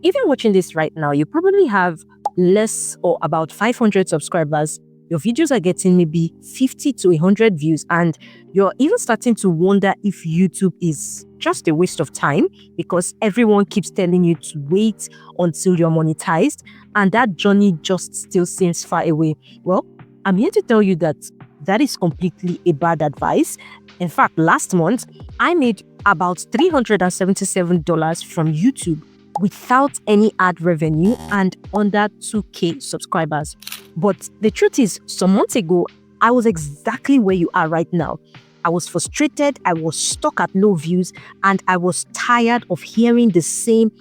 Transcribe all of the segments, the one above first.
If you're watching this right now, you probably have less or about 500 subscribers. Your videos are getting maybe 50 to 100 views, and you're even starting to wonder if YouTube is just a waste of time because everyone keeps telling you to wait until you're monetized, and that journey just still seems far away. Well, I'm here to tell you that that is completely a bad advice. In fact, last month, I made about $377 from YouTube without any ad revenue and under 2K subscribers. But the truth is, some months ago, I was exactly where you are right now. I was frustrated, I was stuck at low views, and I was tired of hearing the same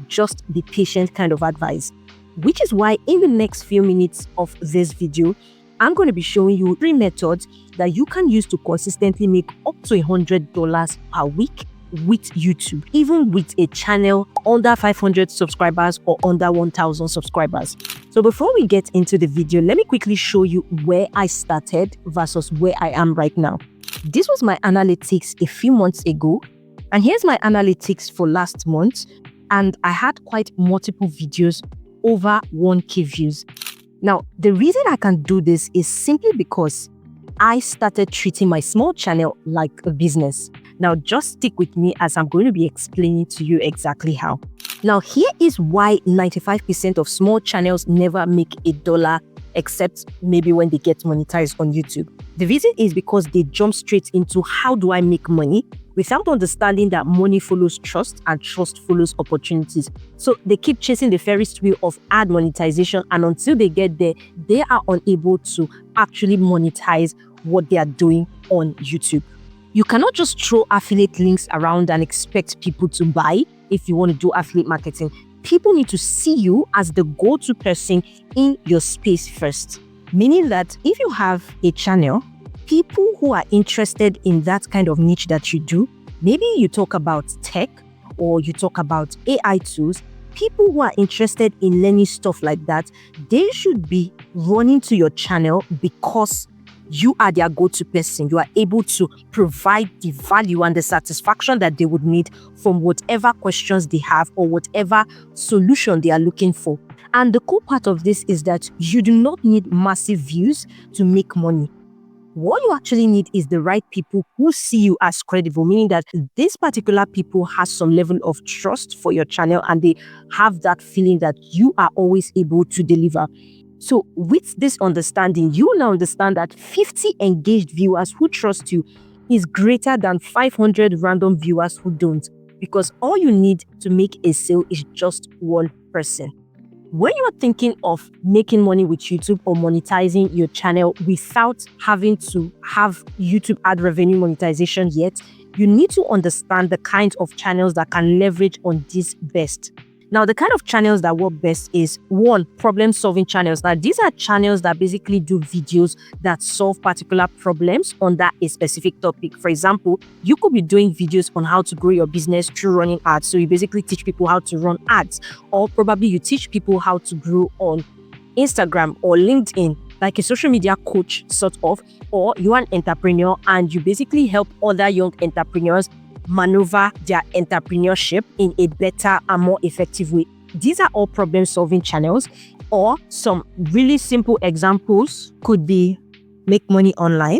just be patient kind of advice. Which is why in the next few minutes of this video, I'm going to be showing you 3 methods that you can use to consistently make up to $100 per week with YouTube, even with a channel under 500 subscribers or under 1,000 subscribers. So before we get into the video, let me quickly show you where I started versus where I am right now. This was my analytics a few months ago, and here's my analytics for last month, and I had quite multiple videos over 1K views. Now, the reason I can do this is simply because I started treating my small channel like a business. Now, just stick with me as I'm going to be explaining to you exactly how. Now, here is why 95% of small channels never make $1 except maybe when they get monetized on YouTube. The reason is because they jump straight into how do I make money without understanding that money follows trust and trust follows opportunities. So they keep chasing the Ferris wheel of ad monetization, and until they get there, they are unable to actually monetize what they are doing on YouTube. You cannot just throw affiliate links around and expect people to buy if you want to do affiliate marketing. People need to see you as the go-to person in your space first. Meaning that if you have a channel, people who are interested in that kind of niche that you do, maybe you talk about tech or you talk about AI tools, people who are interested in learning stuff like that, they should be running to your channel because you are their go-to person. You are able to provide the value and the satisfaction that they would need from whatever questions they have or whatever solution they are looking for. And the cool part of this is that you do not need massive views to make money. What you actually need is the right people who see you as credible, meaning that this particular people has some level of trust for your channel and they have that feeling that you are always able to deliver. So with this understanding, you will now understand that 50 engaged viewers who trust you is greater than 500 random viewers who don't, because all you need to make a sale is just one person. When you are thinking of making money with YouTube or monetizing your channel without having to have YouTube ad revenue monetization yet, you need to understand the kinds of channels that can leverage on this best. Now, the kind of channels that work best is 1, problem-solving channels. Now, these are channels that basically do videos that solve particular problems under a specific topic. For example, you could be doing videos on how to grow your business through running ads. So you basically teach people how to run ads, or probably you teach people how to grow on Instagram or LinkedIn, like a social media coach sort of, or you're an entrepreneur and you basically help other young entrepreneurs maneuver their entrepreneurship in a better and more effective way. These are all problem-solving channels, or some really simple examples could be make money online.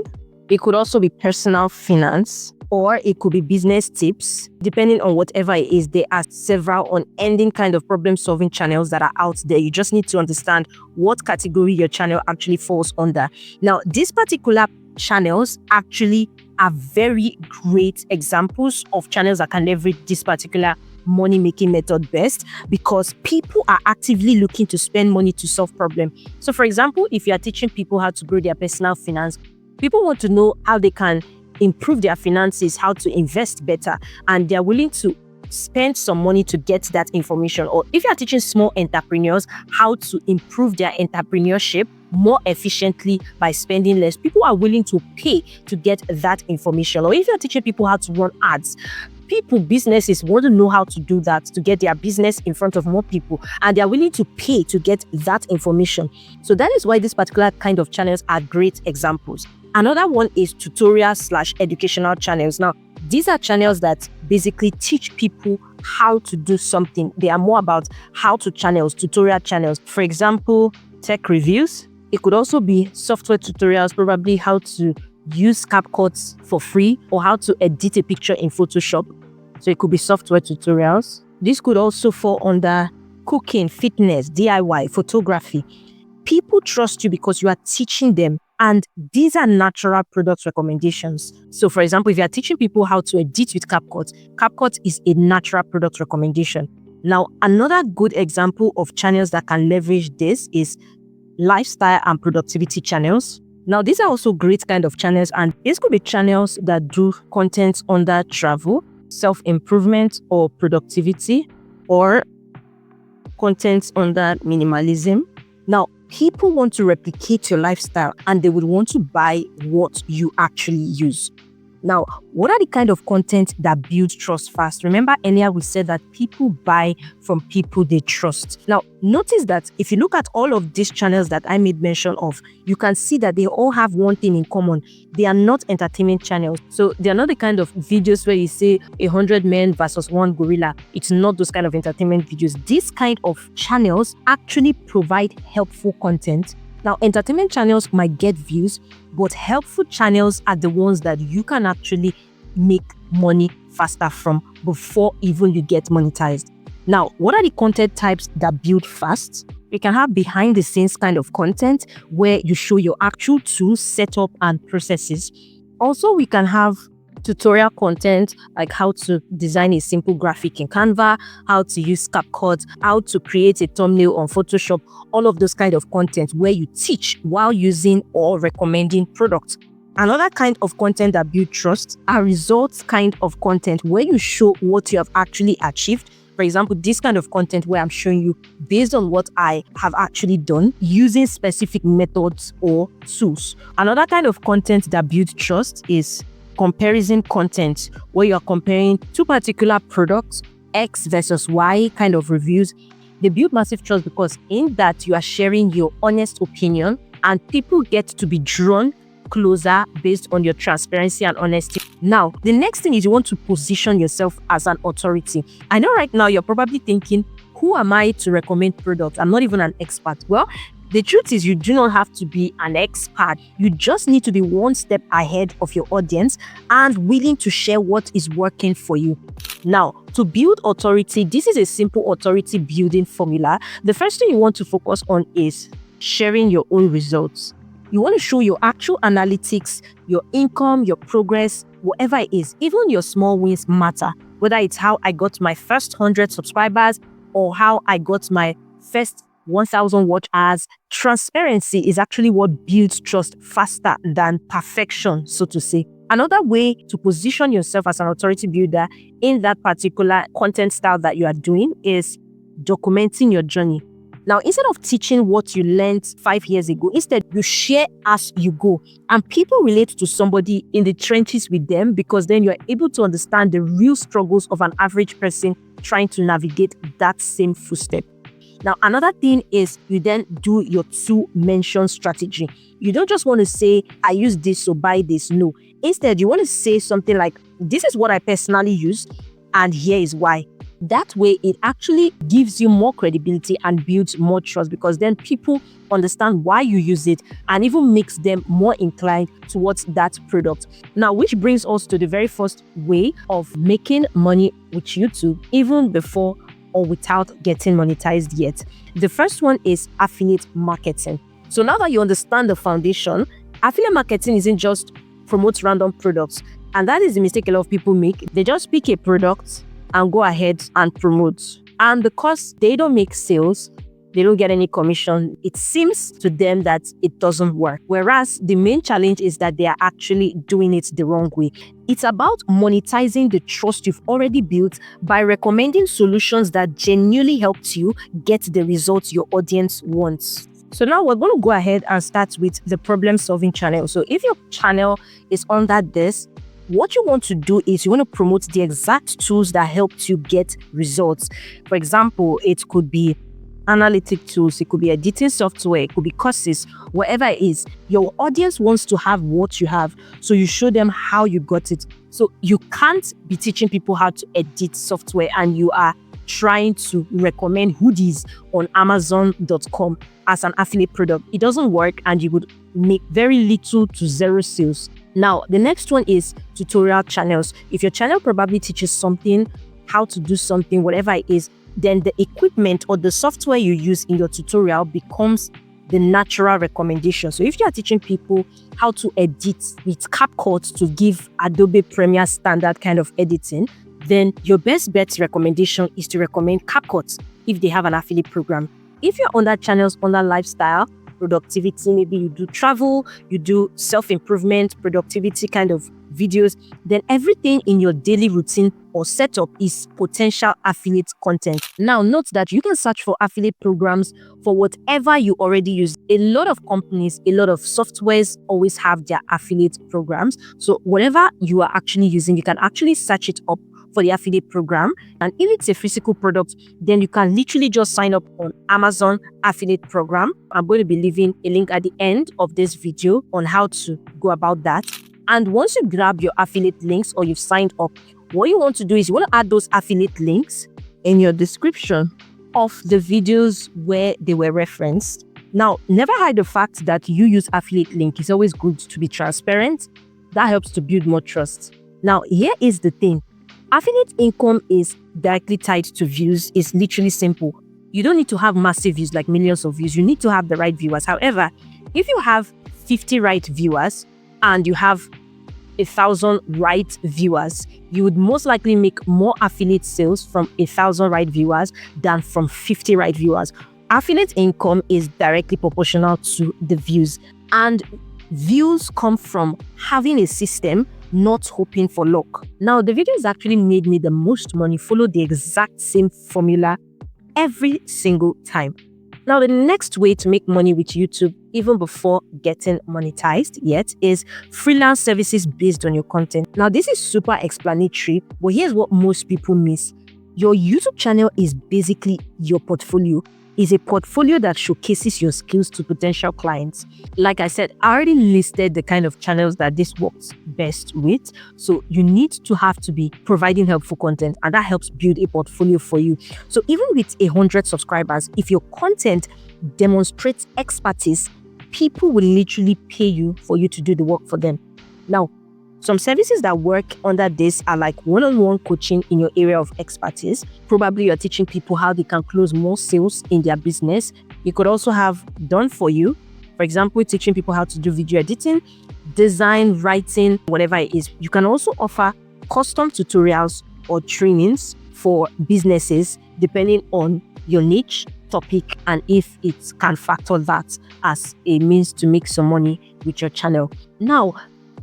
It could also be personal finance, or it could be business tips. Depending on whatever it is, there are several unending kind of problem-solving channels that are out there. You just need to understand what category your channel actually falls under. Now, these particular channels actually are very great examples of channels that can leverage this particular money-making method best, because people are actively looking to spend money to solve problems. So for example, if you are teaching people how to grow their personal finance, people want to know how they can improve their finances, how to invest better, and they're willing to spend some money to get that information. Or if you are teaching small entrepreneurs how to improve their entrepreneurship more efficiently by spending less, people are willing to pay to get that information. Or if you're teaching people how to run ads, businesses want to know how to do that, to get their business in front of more people, and they're willing to pay to get that information. So that is why this particular kind of channels are great examples. Another one is tutorial/educational channels. Now, These are channels that basically teach people how to do something. They are more about how-to channels, tutorial channels. For example, tech reviews. It could also be software tutorials, probably how to use CapCut for free or how to edit a picture in Photoshop. So it could be software tutorials. This could also fall under cooking, fitness, DIY, photography. People trust you because you are teaching them, and these are natural product recommendations. So for example, if you are teaching people how to edit with CapCut, CapCut is a natural product recommendation. Now, another good example of channels that can leverage this is lifestyle and productivity channels. Now, these are also great kind of channels, and these could be channels that do content under travel, self-improvement or productivity, or content under minimalism. Now, people want to replicate your lifestyle and they would want to buy what you actually use. Now, what are the kind of content that builds trust fast? Remember earlier we said that people buy from people they trust. Now, notice that if you look at all of these channels that I made mention of, you can see that they all have one thing in common. They are not entertainment channels. So they are not the kind of videos where you say 100 men versus one gorilla. It's not those kind of entertainment videos. These kind of channels actually provide helpful content. Now, entertainment channels might get views, but helpful channels are the ones that you can actually make money faster from before even you get monetized. Now, what are the content types that build fast? You can have behind the scenes kind of content where you show your actual tools, setup, and processes. Also, we can have tutorial content like how to design a simple graphic in Canva, how to use CapCut, how to create a thumbnail on Photoshop, all of those kind of content where you teach while using or recommending products. Another kind of content that builds trust are results kind of content where you show what you have actually achieved. For example, this kind of content where I'm showing you based on what I have actually done using specific methods or tools. Another kind of content that builds trust is comparison content, where you're comparing two particular products, X versus Y kind of reviews. They build massive trust because in that you are sharing your honest opinion and people get to be drawn closer based on your transparency and honesty. Now, the next thing is you want to position yourself as an authority. I know right now you're probably thinking, who am I to recommend products? I'm not even an expert. Well, the truth is you do not have to be an expert. You just need to be one step ahead of your audience and willing to share what is working for you. Now, to build authority, this is a simple authority building formula. The first thing you want to focus on is sharing your own results. You want to show your actual analytics, your income, your progress, whatever it is. Even your small wins matter, whether it's how I got my first 100 subscribers or how I got my first 1,000 watch hours. Transparency is actually what builds trust faster than perfection, so to say. Another way to position yourself as an authority builder in that particular content style that you are doing is documenting your journey. Now, instead of teaching what you learned 5 years ago, instead you share as you go, and people relate to somebody in the trenches with them because then you're able to understand the real struggles of an average person trying to navigate that same footstep. Now, another thing is you then do your two-mention strategy. You don't just want to say, I use this, so buy this. No. Instead, you want to say something like, this is what I personally use, and here is why. That way, it actually gives you more credibility and builds more trust because then people understand why you use it and even makes them more inclined towards that product. Now, which brings us to the very first way of making money with YouTube, even before or without getting monetized yet. The first one is affiliate marketing. So now that you understand the foundation, affiliate marketing isn't just promote random products. And that is the mistake a lot of people make. They just pick a product and go ahead and promote. And because they don't make sales, they don't get any commission, it seems to them that it doesn't work. Whereas the main challenge is that they are actually doing it the wrong way. It's about monetizing the trust you've already built by recommending solutions that genuinely helped you get the results your audience wants. So now we're going to go ahead and start with the problem-solving channel. So if your channel is under this, what you want to do is you want to promote the exact tools that helped you get results. For example, it could be analytic tools, it could be editing software, it could be courses, whatever it is. Your audience wants to have what you have, so you show them how you got it. So you can't be teaching people how to edit software and you are trying to recommend hoodies on Amazon.com as an affiliate product. It doesn't work and you would make very little to zero sales. Now, the next one is tutorial channels. If your channel probably teaches something, how to do something, whatever it is, then the equipment or the software you use in your tutorial becomes the natural recommendation. So if you are teaching people how to edit with CapCut to give Adobe Premiere standard kind of editing, then your best bet recommendation is to recommend CapCut if they have an affiliate program. If you're under channels under lifestyle, productivity, maybe you do travel, you do self-improvement, productivity kind of videos, then everything in your daily routine or setup is potential affiliate content. Now, note that you can search for affiliate programs for whatever you already use. A lot of companies, a lot of softwares always have their affiliate programs. So whatever you are actually using, you can actually search it up for the affiliate program. And if it's a physical product, then you can literally just sign up on Amazon affiliate program. I'm going to be leaving a link at the end of this video on how to go about that. And once you grab your affiliate links or you've signed up, what you want to do is you want to add those affiliate links in your description of the videos where they were referenced. Now, never hide the fact that you use affiliate link. It's always good to be transparent. That helps to build more trust. Now, here is the thing. Affiliate income is directly tied to views. It's literally simple. You don't need to have massive views like millions of views. You need to have the right viewers. However, if you have 50 right viewers and you have 1,000 right viewers, you would most likely make more affiliate sales from 1,000 right viewers than from 50 right viewers. Affiliate income is directly proportional to the views, and views come from having a system, not hoping for luck. Now, the videos actually made me the most money follow the exact same formula every single time. Now, the next way to make money with YouTube, even before getting monetized yet, is freelance services based on your content. Now, this is super explanatory, but here's what most people miss. Your YouTube channel is basically your portfolio. Is a portfolio that showcases your skills to potential clients. Like I said, I already listed the kind of channels that this works best with. So you need to have to be providing helpful content, and that helps build a portfolio for you. So even with 100 subscribers, if your content demonstrates expertise, people will literally pay you for you to do the work for them. Now, some services that work under this are like one-on-one coaching in your area of expertise. Probably you're teaching people how they can close more sales in their business. You could also have done for you. For example, teaching people how to do video editing, design, writing, whatever it is. You can also offer custom tutorials or trainings for businesses depending on your niche, topic, and if it can factor that as a means to make some money with your channel. Now,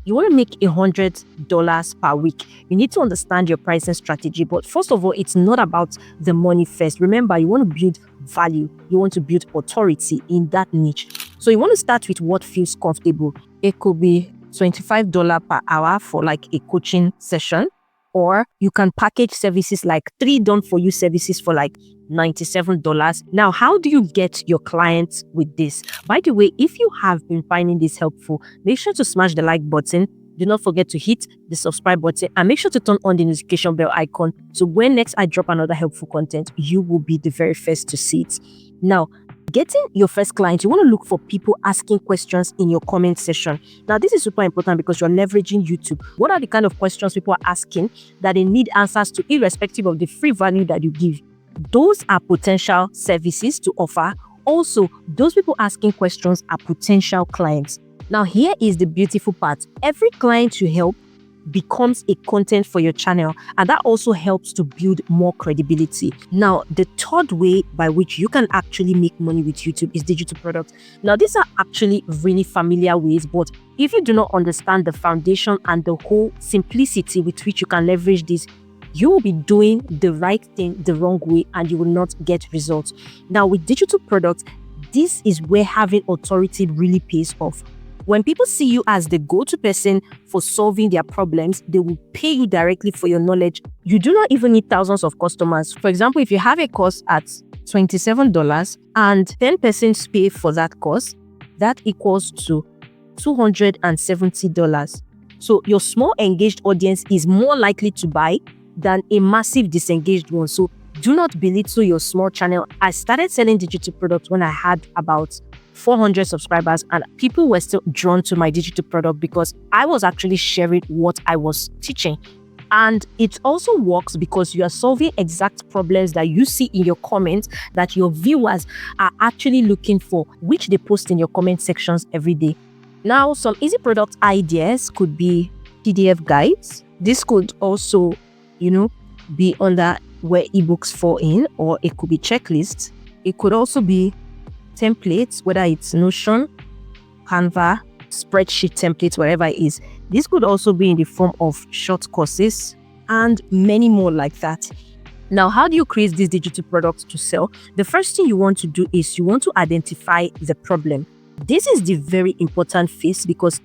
you want to make $100 per week. You need to understand your pricing strategy. But first of all, it's not about the money first. Remember, you want to build value. You want to build authority in that niche. So you want to start with what feels comfortable. It could be $25 per hour for like a coaching session. Or you can package services like 3 done-for-you services for like $97. Now, how do you get your clients with this? By the way, if you have been finding this helpful, make sure to smash the like button. Do not forget to hit the subscribe button and make sure to turn on the notification bell icon. So when next I drop another helpful content, you will be the very first to see it. Now, getting your first client, you want to look for people asking questions in your comment section. Now, this is super important because you're leveraging YouTube. What are the kind of questions people are asking that they need answers to, irrespective of the free value that you give? Those are potential services to offer. Also, those people asking questions are potential clients. Now, here is the beautiful part. Every client you help becomes a content for your channel, and that also helps to build more credibility. Now, the third way by which you can actually make money with YouTube is digital products. Now, these are actually really familiar ways, but if you do not understand the foundation and the whole simplicity with which you can leverage this, you will be doing the right thing the wrong way and you will not get results. Now, with digital products, this is where having authority really pays off. When people see you as the go-to person for solving their problems, they will pay you directly for your knowledge. You do not even need thousands of customers. For example, if you have a course at $27 and 10 persons pay for that course, that equals to $270. So your small engaged audience is more likely to buy than a massive disengaged one. So do not belittle your small channel. I started selling digital products when I had about 400 subscribers, and people were still drawn to my digital product because I was actually sharing what I was teaching. And it also works because you are solving exact problems that you see in your comments that your viewers are actually looking for, which they post in your comment sections every day. Now, some easy product ideas could be PDF guides. This could also, be under where ebooks fall in, or it could be checklists. It could also be templates, whether it's Notion, Canva, spreadsheet templates, wherever it is. This could also be in the form of short courses and many more like that. Now, how do you create these digital products to sell? The first thing you want to do is you want to identify the problem. This is the very important phase, because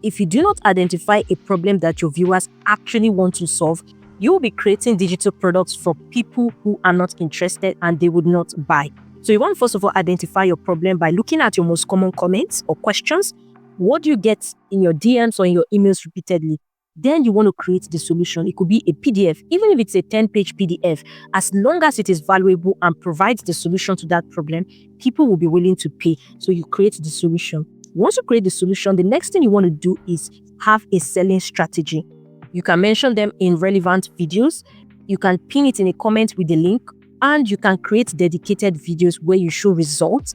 if you do not identify a problem that your viewers actually want to solve, you will be creating digital products for people who are not interested and they would not buy. So you want to first of all identify your problem by looking at your most common comments or questions. What do you get in your DMs or in your emails repeatedly? Then you want to create the solution. It could be a PDF, even if it's a 10-page PDF. As long as it is valuable and provides the solution to that problem, people will be willing to pay. So you create the solution. Once you create the solution, the next thing you want to do is have a selling strategy. You can mention them in relevant videos. You can pin it in a comment with the link, and you can create dedicated videos where you show results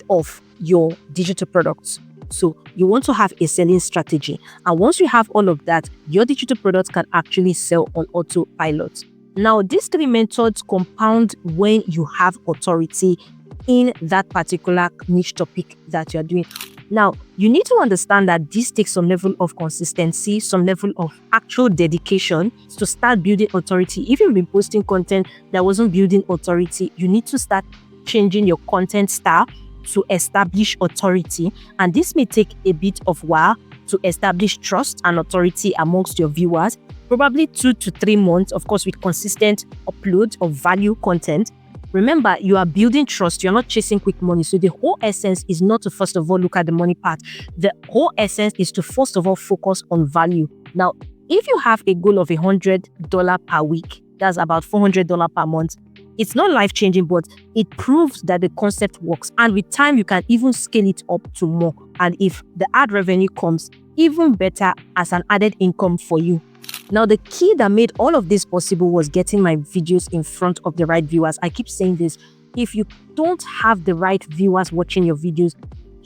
of your digital products. So you want to have a selling strategy. And once you have all of that, your digital products can actually sell on autopilot. Now, these three methods compound when you have authority in that particular niche topic that you're doing. Now, you need to understand that this takes some level of consistency, some level of actual dedication to start building authority. If you've been posting content that wasn't building authority, you need to start changing your content style to establish authority. And this may take a bit of while to establish trust and authority amongst your viewers, probably 2 to 3 months, of course, with consistent upload of value content. Remember, you are building trust. You're not chasing quick money. So the whole essence is not to first of all look at the money part. The whole essence is to first of all focus on value. Now, if you have a goal of $100 per week, that's about $400 per month. It's not life-changing, but it proves that the concept works. And with time, you can even scale it up to more. And if the ad revenue comes, even better as an added income for you. Now, the key that made all of this possible was getting my videos in front of the right viewers. I keep saying this. If you don't have the right viewers watching your videos,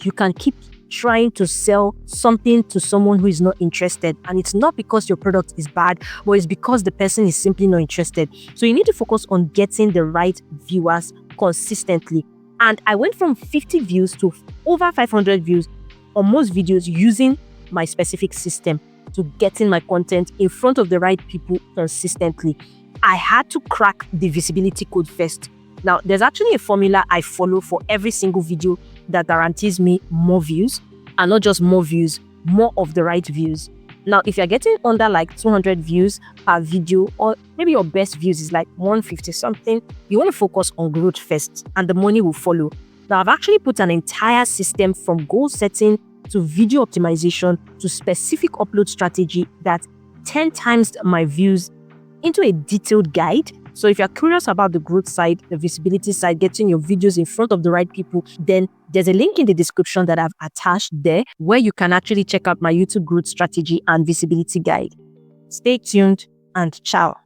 you can keep trying to sell something to someone who is not interested. And it's not because your product is bad, but it's because the person is simply not interested. So you need to focus on getting the right viewers consistently. And I went from 50 views to over 500 views on most videos using my specific system to getting my content in front of the right people consistently. I had to crack the visibility code first. Now, there's actually a formula I follow for every single video that guarantees me more views, and not just more views, more of the right views. Now, if you're getting under like 200 views per video, or maybe your best views is like 150 something, you want to focus on growth first and the money will follow. Now, I've actually put an entire system from goal setting to video optimization to specific upload strategy that 10 times my views into a detailed guide. So if you're curious about the growth side, the visibility side, getting your videos in front of the right people, then there's a link in the description that I've attached there where you can actually check out my YouTube growth strategy and visibility guide. Stay tuned and ciao.